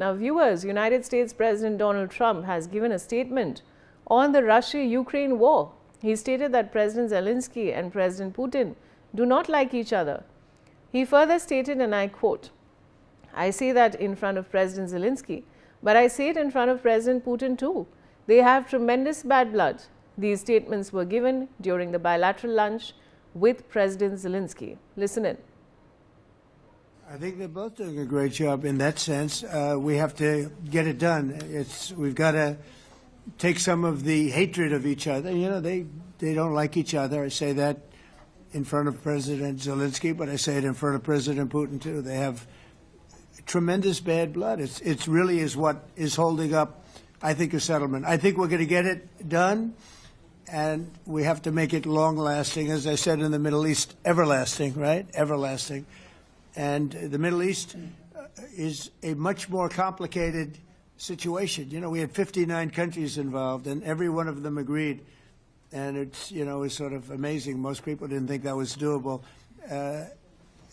Now, viewers, United States President Donald Trump has given a statement on the Russia-Ukraine war. He stated that President Zelenskyy and President Putin do not like each other. He further stated, and I quote, "I say that in front of President Zelenskyy, but I say it in front of President Putin too. They have tremendous bad blood." These statements were given during the bilateral lunch with President Zelenskyy. Listen in. I think they're both doing a great job in that sense. We have to get it done. We've got to take some of the hatred of each other. You know, they don't like each other. I say that in front of President Zelenskyy, but I say it in front of President Putin too. They have tremendous bad blood. It really is what is holding up, I think, a settlement. I think we're going to get it done, and we have to make it long-lasting. As I said in the Middle East, everlasting, right? Everlasting. And the Middle East is a much more complicated situation. You know, we had 59 countries involved, and every one of them agreed. And it's, you know, it's sort of amazing. Most people didn't think that was doable.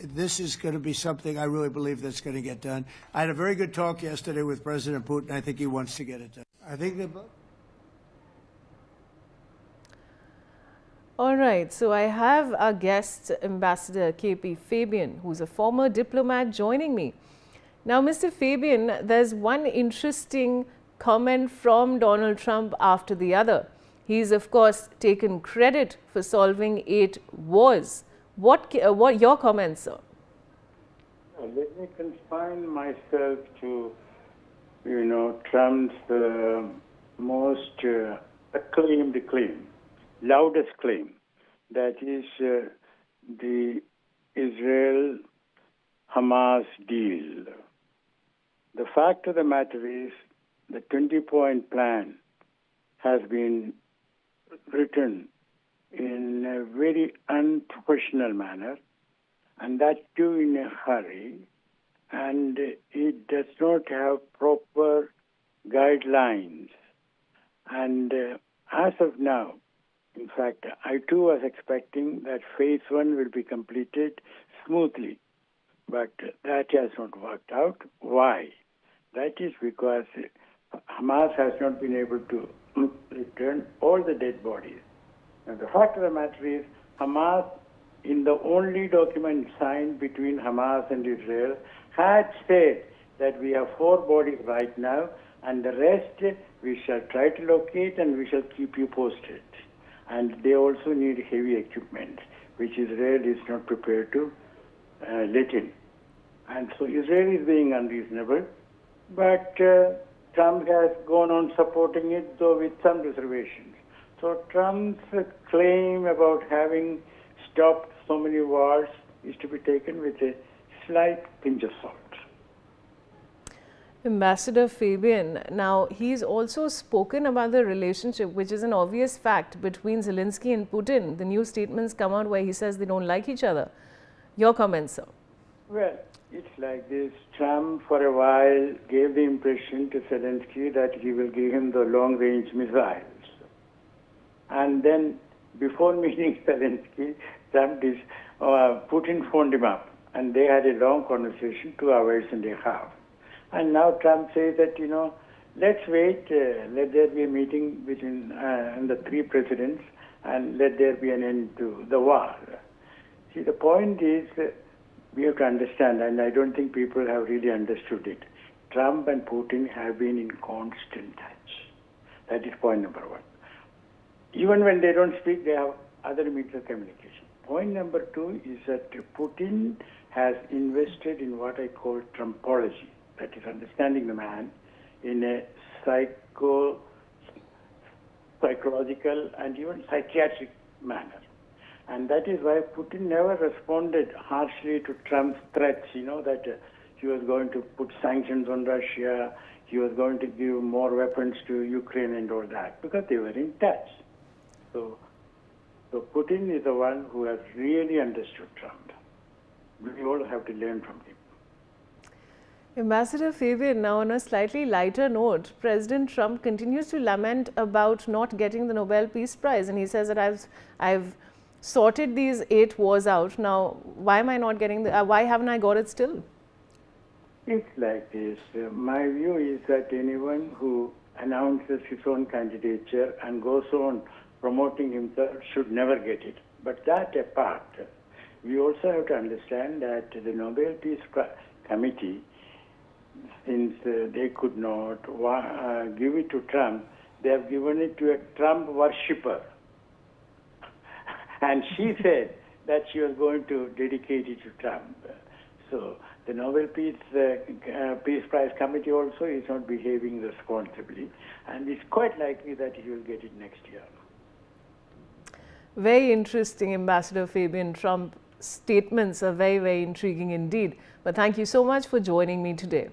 This is going to be something I really believe that's going to get done. I had a very good talk yesterday with President Putin. I think he wants to get it done. I think they both. All right, so I have our guest, Ambassador KP Fabian, who's a former diplomat, joining me. Now, Mr. Fabian, there's one interesting comment from Donald Trump after the other. He's, of course, taken credit for solving 8 wars. What your comments, sir? Let me confine myself to, you know, Trump's most acclaimed claim, loudest claim, that is the Israel-Hamas deal. The fact of the matter is the 20-point plan has been written in a very unprofessional manner, and that too in a hurry, and it does not have proper guidelines. And as of now, in fact, I too was expecting that phase 1 will be completed smoothly, but that has not worked out. Why? That is because Hamas has not been able to return all the dead bodies. And the fact of the matter is, Hamas, in the only document signed between Hamas and Israel, had said that we have 4 bodies right now, and the rest we shall try to locate and we shall keep you posted. And they also need heavy equipment, which Israel is not prepared to let in. And so Israel is being unreasonable, but Trump has gone on supporting it, though with some reservations. So Trump's claim about having stopped so many wars is to be taken with a slight pinch of salt. Ambassador Fabian, now he's also spoken about the relationship, which is an obvious fact, between Zelenskyy and Putin. The new statements come out where he says they don't like each other. Your comments, sir? Well, it's like this. Trump, for a while, gave the impression to Zelenskyy that he will give him the long-range missiles. And then, before meeting Zelenskyy, Putin phoned him up, and they had a long conversation, 2 hours and a half. And now Trump says that, you know, let's wait, let there be a meeting between the 3 presidents, and let there be an end to the war. See, the point is, we have to understand, and I don't think people have really understood it. Trump and Putin have been in constant touch. That is point number 1. Even when they don't speak, they have other means of communication. Point number 2 is that Putin has invested in what I call Trumpology. That is understanding the man in a psychological and even psychiatric manner. And that is why Putin never responded harshly to Trump's threats, you know, that he was going to put sanctions on Russia, he was going to give more weapons to Ukraine and all that, because they were in touch. So Putin is the one who has really understood Trump. We all have to learn from him. Ambassador Fabian, now on a slightly lighter note, President Trump continues to lament about not getting the Nobel Peace Prize, and he says that I've sorted these 8 wars out. Now, why am I not getting why haven't I got it still? It's like this. My view is that anyone who announces his own candidature and goes on promoting himself should never get it. But that apart, we also have to understand that the Nobel Peace Committee, since they could not give it to Trump, they have given it to a Trump worshipper. And she said that she was going to dedicate it to Trump. So the Nobel Peace Prize Committee also is not behaving responsibly, and it's quite likely that he will get it next year. Very interesting, Ambassador Fabian. Trump statements are very, very intriguing indeed. But thank you so much for joining me today.